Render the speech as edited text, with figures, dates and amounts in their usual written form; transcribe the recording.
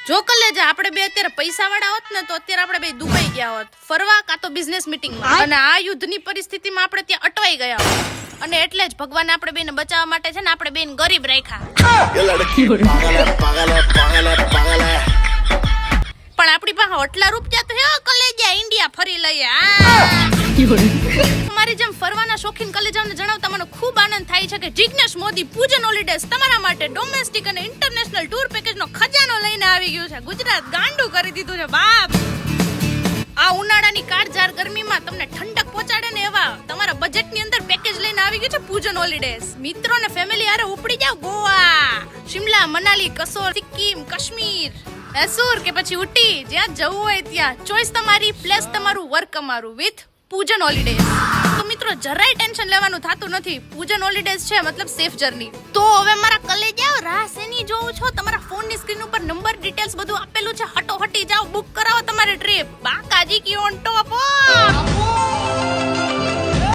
જો કલેજા આપણે બે અત્યારે પૈસા વાળા હોત ને તો અત્યારે આપણે બે દુબઈ ગયા હોત ફરવા કાં તો બિઝનેસ મીટિંગમાં, અને આ યુદ્ધની પરિસ્થિતિમાં આપણે ત્યાં અટવાઈ ગયા હોત. અને એટલે જ ભગવાને આપણે બેને બચાવવા માટે છે ને આપણે બેન ગરીબ રાખ્યા. પણ આપણી પાસે આટલા રૂપિયા તો હે કલેજા, ઇન્ડિયા ફરી લઈએ. તમારી જેમ ફરવાના શોખીન કલેજાઓને જણાવતા મને ખૂબ આનંદ થાય છે કે જિગ્નેશ મોદી પૂજન હોલિડેઝ તમારા માટે ડોમેસ્ટિક અને ઇન્ટરનેશનલ ટૂર પેકેજનો ખજાનો લઈને આવી ગયું છે. ગુજરાત ગાંડું કરી દીધું છે બાપ. આ ઉનાળાની કાળઝાળ ગરમીમાં તમને ઠંડક પહોંચાડે ને એવા તમારા બજેટની અંદર પેકેજ લઈને આવી ગયું છે પૂજન હોલિડેઝ. મિત્રો ને ફેમિલી હારે ઉપડી જાવ ગોવા, શિમલા, મનાલી, કસોલ, સિક્કિમ, કાશ્મીર, મૈસૂર કે પછી ઉટી, જ્યાં જવું હોય ત્યાં. ચોઈસ તમારી, પ્લેસ તમારું, વર્ક અમારું વિથ પૂજન હોલિડેઝ. તો મિત્રો જરાય ટેન્શન લેવાનું થતું નથી. પૂજન હોલિડેઝ છે મતલબ સેફ જર્ની. તો હવે મારા કલેજાઓ રાહ શેની જોવો છો? તમારા ફોનની સ્ક્રીન ઉપર નંબર ડિટેલ્સ બધું આપેલું છે. હટોહટી જાઓ, બુક કરાવો તમારી ટ્રીપ. બાકાજી key on top.